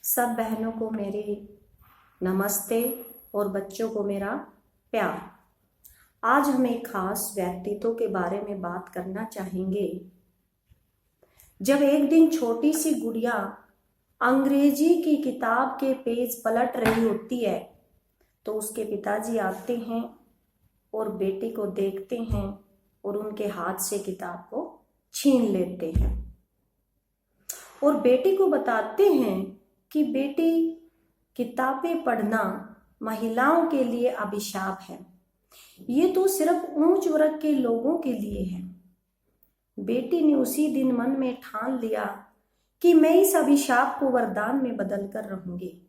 सब बहनों को मेरे नमस्ते और बच्चों को मेरा प्यार। आज हम एक खास व्यक्तित्व के बारे में बात करना चाहेंगे। जब एक दिन छोटी सी गुड़िया अंग्रेजी की किताब के पेज पलट रही होती है तो उसके पिताजी आते हैं और बेटी को देखते हैं और उनके हाथ से किताब को छीन लेते हैं और बेटी को बताते हैं कि बेटी, किताबें पढ़ना महिलाओं के लिए अभिशाप है। ये तो सिर्फ ऊंच वर्ग के लोगों के लिए है। बेटी ने उसी दिन मन में ठान लिया कि मैं इस अभिशाप को वरदान में बदल कर रहूंगी।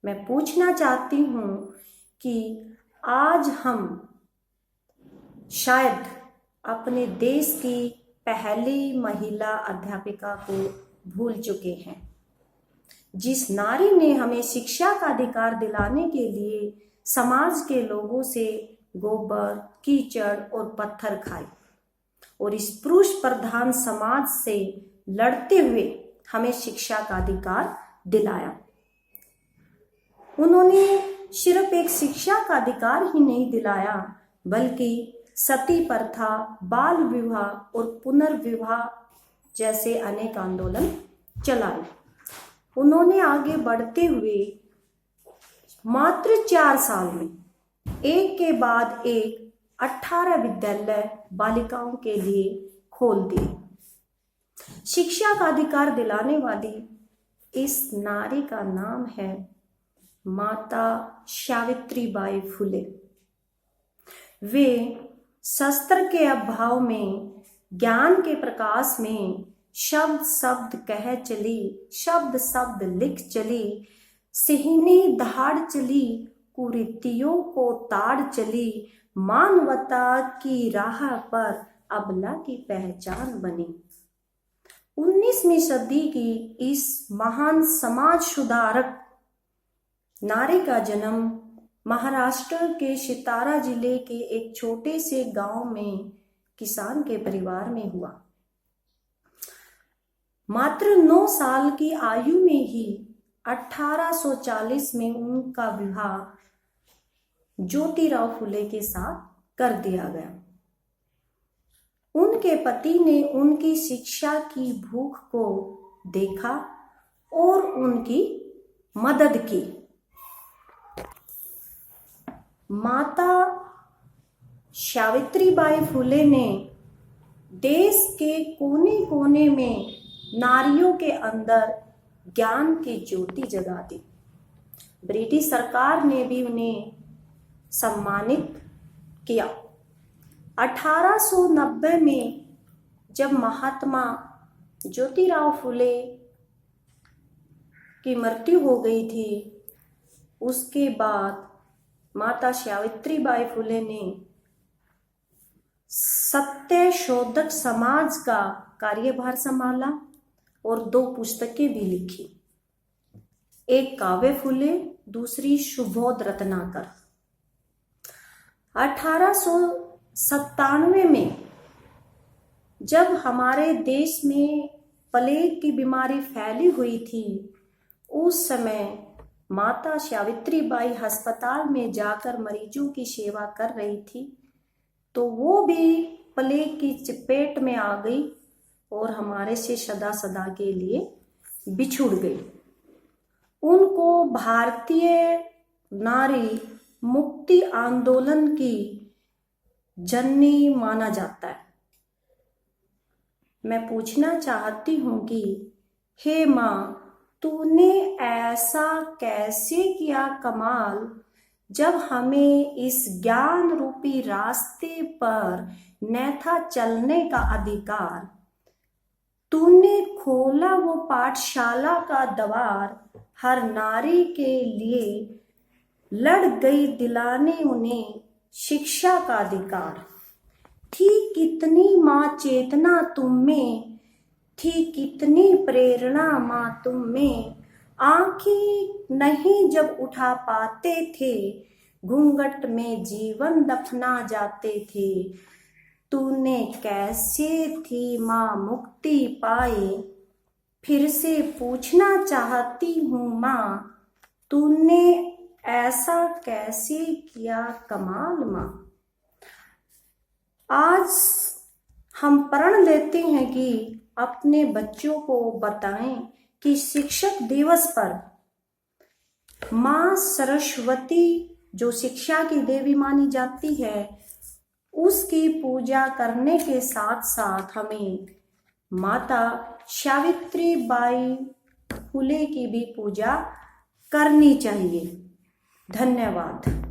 मैं पूछना चाहती हूँ कि आज हम शायद अपने देश की पहली महिला अध्यापिका को भूल चुके हैं, जिस नारी ने हमें शिक्षा का अधिकार दिलाने के लिए समाज के लोगों से गोबर, कीचड़ और पत्थर खाए और इस पुरुष प्रधान समाज से लड़ते हुए हमें शिक्षा का अधिकार दिलाया। उन्होंने सिर्फ एक शिक्षा का अधिकार ही नहीं दिलाया, बल्कि सती प्रथा, बाल विवाह और पुनर्विवाह जैसे अनेक आंदोलन चलाए। उन्होंने आगे बढ़ते हुए मात्र 4 साल में एक के बाद एक 18 विद्यालय बालिकाओं के लिए खोल दिए। शिक्षा का अधिकार दिलाने वाली इस नारी का नाम है माता सावित्रीबाई फुले। वे शस्त्र के अभाव में, ज्ञान के प्रकाश में शब्द शब्द कह चली, शब्द शब्द लिख चली, सिहनी दहाड़ चली, कुरीतियों को ताड़ चली, मानवता की राह पर अबला की पहचान बनी। 19वीं सदी की इस महान समाज सुधारक नारी का जन्म महाराष्ट्र के सितारा जिले के एक छोटे से गांव में किसान के परिवार में हुआ। मात्र 9 साल की आयु में ही 1840 में उनका विवाह ज्योतिराव फुले के साथ कर दिया गया। उनके पति ने उनकी शिक्षा की भूख को देखा और उनकी मदद की। माता सावित्रीबाई फुले ने देश के कोने कोने में नारियों के अंदर ज्ञान की ज्योति जगा दी। ब्रिटिश सरकार ने भी उन्हें सम्मानित किया। 1890 में जब महात्मा ज्योतिराव फुले की मृत्यु हो गई थी, उसके बाद माता सावित्रीबाई फुले ने सत्य शोधक समाज का कार्यभार संभाला और 2 पुस्तकें भी लिखी। एक काव्य फुले, दूसरी सुबोध रत्नाकर। 1897 में जब हमारे देश में प्लेग की बीमारी फैली हुई थी, उस समय माता सावित्रीबाई अस्पताल में जाकर मरीजों की सेवा कर रही थी, तो वो भी प्लेग की चपेट में आ गई और हमारे से सदा सदा के लिए बिछुड़ गई। उनको भारतीय नारी मुक्ति आंदोलन की जननी माना जाता है। मैं पूछना चाहती हूँ कि हे माँ, तूने ऐसा कैसे किया कमाल, जब हमें इस ज्ञान रूपी रास्ते पर न था चलने का अधिकार। तूने खोला वो पाठशाला का द्वार, हर नारी के लिए लड़ गई दिलाने उन्हें शिक्षा का अधिकार। थी कितनी माँ चेतना तुम में, थी कितनी प्रेरणा माँ तुम में, आंखें नहीं जब उठा पाते थे, घूंघट में जीवन दफना जाते थे। तूने कैसे थी माँ मुक्ति पाए, फिर से पूछना चाहती हूँ माँ, तूने ऐसा कैसे किया कमाल माँ। आज हम प्रण लेते हैं कि अपने बच्चों को बताएं कि शिक्षक दिवस पर माँ सरस्वती जो शिक्षा की देवी मानी जाती है, उसकी पूजा करने के साथ साथ हमें माता सावित्री बाई फुले की भी पूजा करनी चाहिए। धन्यवाद।